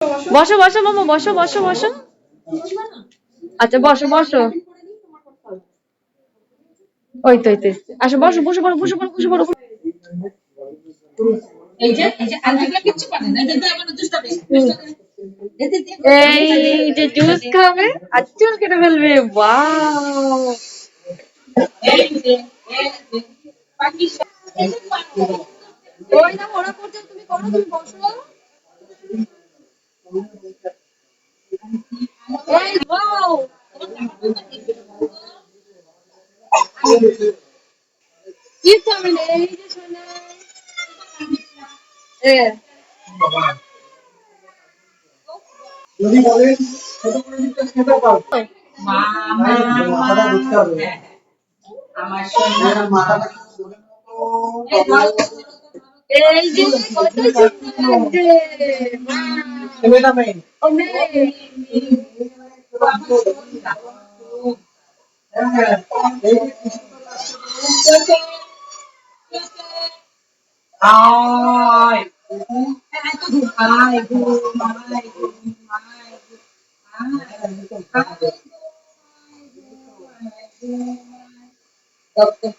বসো বসো মামা, বসো বসো বসো। আচ্ছা বসো বসো। ওই তো আসো, বসো বসে পড়ো, বসে পড়ো, বসে পড়ো। এই যে জুস খাবে আর চুল কেটে ফেলবে। ওয়াও, ওই না ওরা করছে, তুমি করো, তুমি বসো। এই ওয়াও, কি চাউমিন এই যে শোনা। যদি বলেন ছোট করে দিতে সেটা পাও মাথাটা ধরতে হবে। আমার সোনা মাথাটা এই যে কত সুন্দর লাগছে। ছেলেটা মেয়ে ও মেয়ে, আয়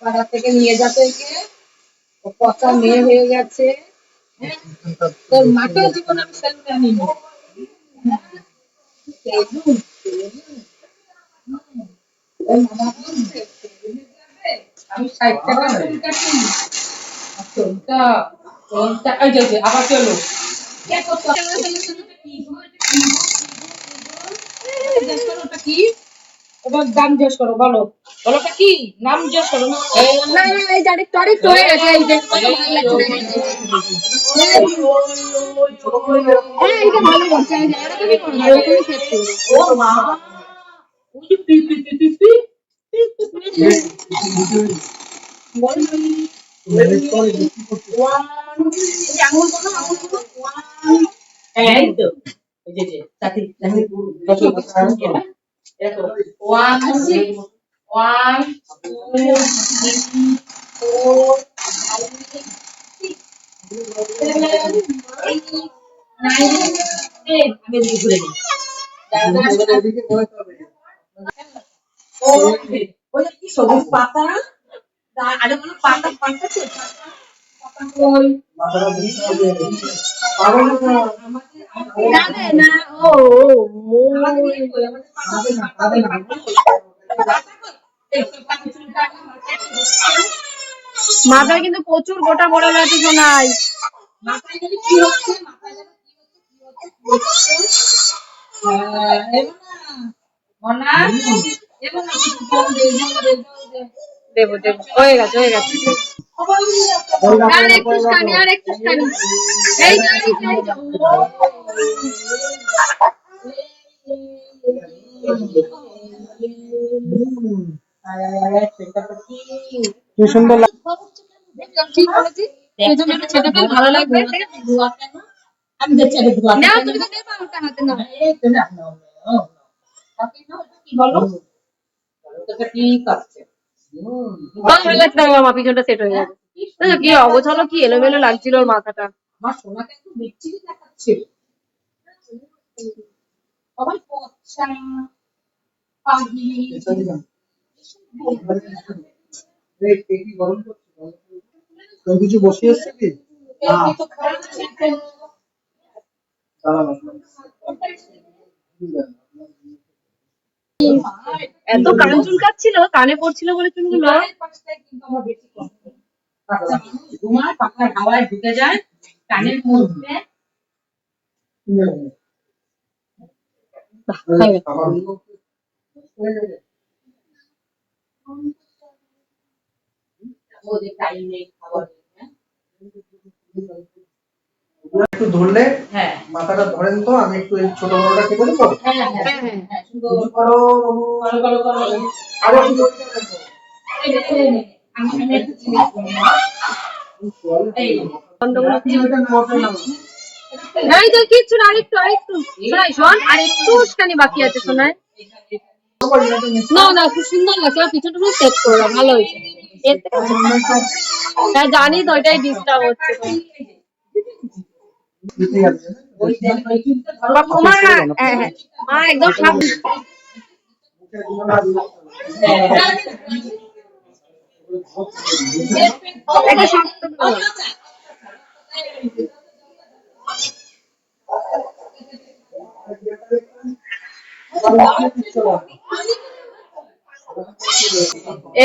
পাড়া থেকে নিয়ে যাতে ও পচা মেয়ে হয়ে গেছে। তোর মাকেও জীবন আমি সেলুনে নিব। আমি ৬০ টাকা চুল কাটি। চুলটা চুলটা এই যে আবার চলো কি এবার দাম জিজ্ঞেস করো, বলো বলোটা কি নাম জিজ্ঞেস করো। না না এই যে আরেকটু আরেকটু হয়ে গেছে। এই যে কত ভালো লাগছে দেখেছি। হ্যাঁ এটা ভালো করছে, এই যে এরকমই করো, এরকমই সেট করো। ও মা ওই যে পি পি পি পি এই তো এই যে চাকরি চাকরি one one two three four five six seven eight nine ten. আমি এদিকে ঘুরে নিই। ওই যে কি সবুজ পাতা, আরে কোনো পাতা পাতা তো পাতা কই মাথাটা ধরতে হবে পাবে না যাবে না। ও ও আমাদের কই আমাদের পাবে না মাথায় কিন্তু প্রচুর গোটা পড়ে গেছে সোনাই। মাথায় গেলে কি হচ্ছে, মাথায় গেলে কি হচ্ছে মনা এবং না কিছু জল দে দেবো দেবো, হয়ে গেছে হয়ে গেছে। আর একটুখানি আর একটুখানি। এই যে এই যে, এই যে। কি সুন্দর ঠিক বলেছি, সেই জন্য একটু ছেটে ফেল, ভালো লাগবে। ঠিক আছে? আমি দেখছি আমি ধোয়া নাও তুমি তো নেবা ওটা হাতে নাও। এই তো না কি বলো এটা ঠিক আছে। ভালো লাগছে, আমার পিছনটা সেট হয়ে গেছে। দেখো কি অগোছালো, কি এলোমেলো লাগছিল ওর মাথাটা। আমার সোনাকে একটু বিচ্ছিরি দেখাচ্ছে। সবাই পচা পাগলি কি গরম করছে তো কিছু বসিয়ে এসছে কি এই তো খারাপ ছিল। এত কান চুলকাচ্ছিল, কানে পড়ছিল বলে চুলগুলো। কিন্তু আমার বেশি কষ্ট। বাচ্চা মানুষ ঘুমায় পাখার হাওয়ায় ঢুকে যায় কানের মধ্যে। ওদের টাইম নেই খাবার। একটু ধরলে হ্যাঁ মাথাটা ধরেন তো আমি একটু এই ছোট বড়টা কেটে দেবো হ্যাঁ হ্যাঁ হ্যাঁ সুন্দর করো ভালো ভালো ভালো আরো একটু ধরতে দেখো আমি একটু জিনিস এই এই তো কিচ্ছু না, আরেকটু আরেকটু শোনাই শোন, আর একটুখানি বাকি আছে শোনাই। না না খুব সুন্দর লাগছে, আর পিছনটা পুরো সেট করে দাও, ভালো হয়েছে। এর থেকে হ্যাঁ জানি তো, ওইটাই ডিস্টার্ব হচ্ছে তো। ওই দেখ, ওই চুলটা ধরো। মা হ্যাঁ হ্যাঁ মা একদম সব একটা শক্ত করে।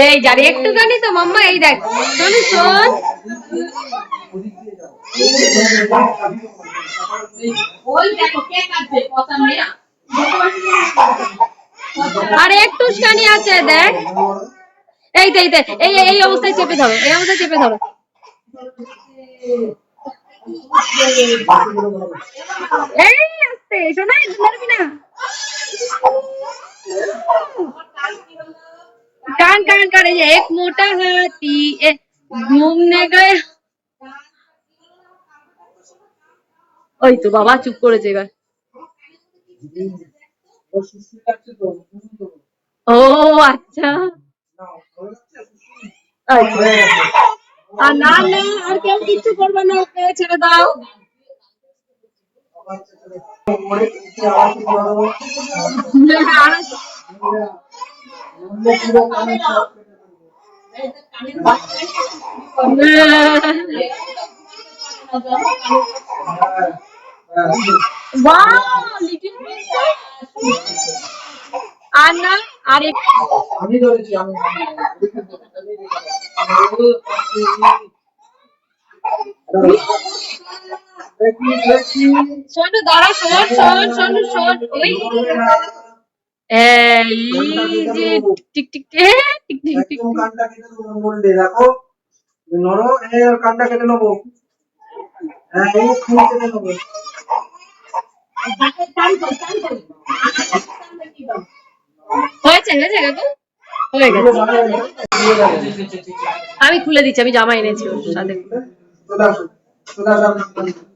এই যারে একটুখানি তো মাম্মা এই দেখ শোন শোন ওই দেখো কে কাটবে কথা মেয়া। আর একটুখানি আছে দেখ এই তো এই এই অবস্থায় চেপে ধরো এই অবস্থায় চেপে ধরো এই আস্তে শোনা ধরবি না कान कान करे ये एक मोटा हाथी घूमने गए ওই তো বাবা চুপ করেছে এবার ও আচ্ছা আর না না আর কেউ কিছু করবে না ওকে ছেড়ে দাও আর না আর আমি ধরেছি আমি শোনো দাঁড়া শোন শোন শোন শোন ওই এই যে tick tick tick tick tick কানটা কেটে দেবো বললে দেখো নরো আর কানটা কেটে নেবো হ্যাঁ এই ফুল কেটে নেবো হয়েছে হয়েছে কাকু হয়ে গেছে আমি খুলে দিচ্ছি আমি জামা এনেছি ওর সাথে চলে আসো চলে আসো